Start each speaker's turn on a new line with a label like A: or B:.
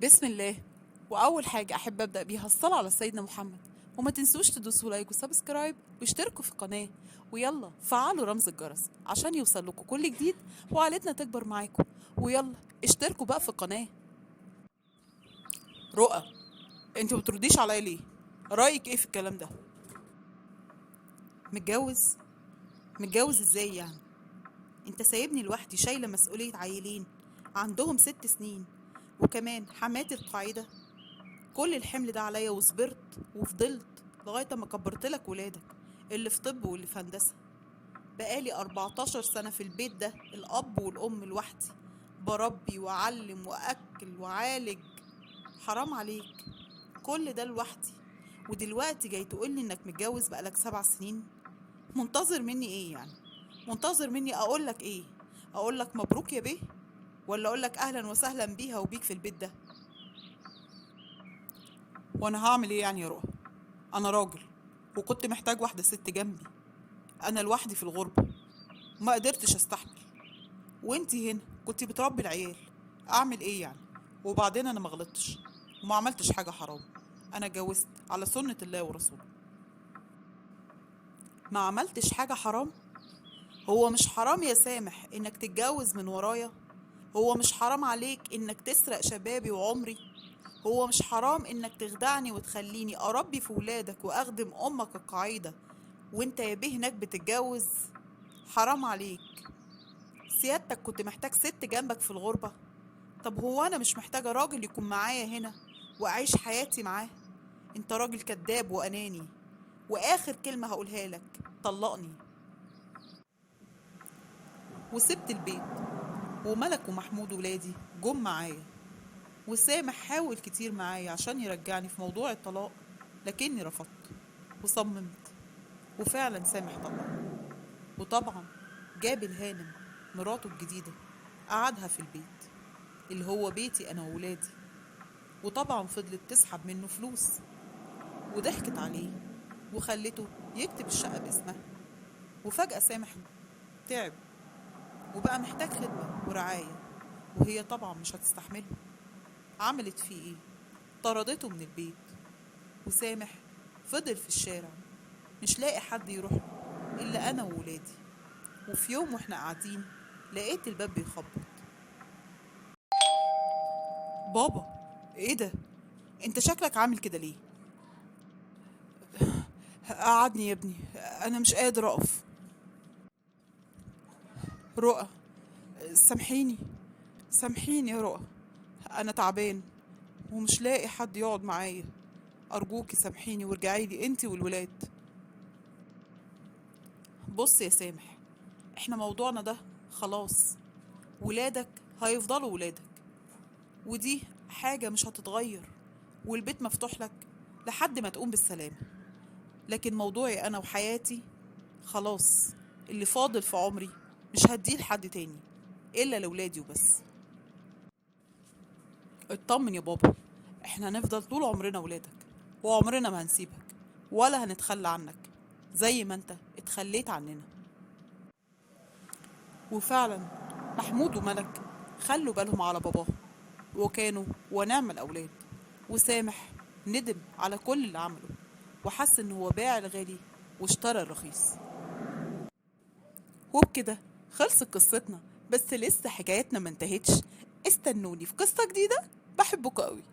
A: بسم الله. وأول حاجة أحب أبدأ بيها الصلاة على سيدنا محمد. وما تنسوش تدوسوا لايك وسبسكرايب واشتركوا في القناة. ويلا فعلوا رمز الجرس عشان يوصل لكم كل جديد وعائلتنا تكبر معاكم. ويلا اشتركوا بقى في القناة. رؤى، انت بترديش عليا ليه؟ رأيك ايه في الكلام ده؟ متجوز؟ متجوز ازاي يعني؟ انت سايبني لوحدي شايلة مسؤولية عيلين عندهم 6 سنين، وكمان حماتي القاعدة. كل الحمل ده عليا وصبرت وفضلت لغاية ما كبرت لك ولادك اللي في طب واللي في هندسة. بقالي 14 سنة في البيت ده، الأب والأم لوحدي، بربي وأعلم وأكل وعالج. حرام عليك، كل ده لوحدي. ودلوقتي جاي تقولي إنك متجوز بقالك 7 سنين؟ منتظر مني إيه يعني؟ منتظر مني أقولك إيه؟ أقولك مبروك يا بيه؟ ولا أقولك أهلا وسهلا بيها وبيك في البيت ده؟ وانا هعمل ايه يعني يا رؤى؟ انا راجل وكنت محتاج واحده ست جنبي. انا لوحدي في الغربه وما قدرتش استحمل، وانتي هنا كنتي بتربي العيال. اعمل ايه يعني؟ وبعدين انا ما غلطتش وما عملتش حاجه حرام. انا اتجوزت على سنه الله ورسوله. ما عملتش حاجه حرام؟ هو مش حرام يا سامح انك تتجوز من ورايا؟ هو مش حرام عليك انك تسرق شبابي وعمري؟ هو مش حرام انك تخدعني وتخليني اربي في ولادك واخدم امك القعيدة وانت يا بيه هناك بتتجوز؟ حرام عليك. سيادتك كنت محتاج ست جنبك في الغربة؟ طب هو انا مش محتاجة راجل يكون معايا هنا واعيش حياتي معاه؟ انت راجل كذاب واناني. واخر كلمة هقولها لك، طلقني. وسبت البيت، وملك ومحمود ولادي جم معايا، وسامح حاول كتير معايا عشان يرجعني في موضوع الطلاق، لكني رفضت وصممت. وفعلا سامح طلقني، وطبعا جاب الهانم مراته الجديدة قعدها في البيت اللي هو بيتي أنا وولادي. وطبعا فضلت تسحب منه فلوس وضحكت عليه وخلته يكتب الشقة باسمها. وفجأة سامح تعب وبقى محتاج خدمة ورعاية، وهي طبعا مش هتستحمله. عملت فيه ايه؟ طردته من البيت. وسامح فضل في الشارع مش لاقي حد يروح له إلا أنا وولادي. وفي يوم واحنا قاعدين لقيت الباب بيخبط. بابا، ايه ده؟ انت شكلك عامل كده ليه؟ قعدني يا ابني، انا مش قادر اقف. رؤى، سامحيني، سامحيني يا رؤى. انا تعبان ومش لاقي حد يقعد معايا. ارجوكي سامحيني وارجعي لي انتي والولاد. بص يا سامح، احنا موضوعنا ده خلاص. ولادك هيفضلوا ولادك، ودي حاجة مش هتتغير، والبيت مفتوح لك لحد ما تقوم بالسلامة. لكن موضوعي أنا وحياتي خلاص، اللي فاضل في عمري مش هديه لحد تاني إلا لولادي وبس. اطمن يا بابا، احنا هنفضل طول عمرنا ولادك، وعمرنا ما هنسيبك ولا هنتخلى عنك زي ما انت اتخليت عننا. وفعلا محمود وملك خلوا بالهم على باباهم، وكانوا ونعم الأولاد. وسامح ندم على كل اللي عمله، وحس إن هو باع الغالي واشترى الرخيص. وبكده خلصت قصتنا، بس لسه حكايتنا ما انتهتش. استنوني في قصة جديدة. بحبكوا قوي.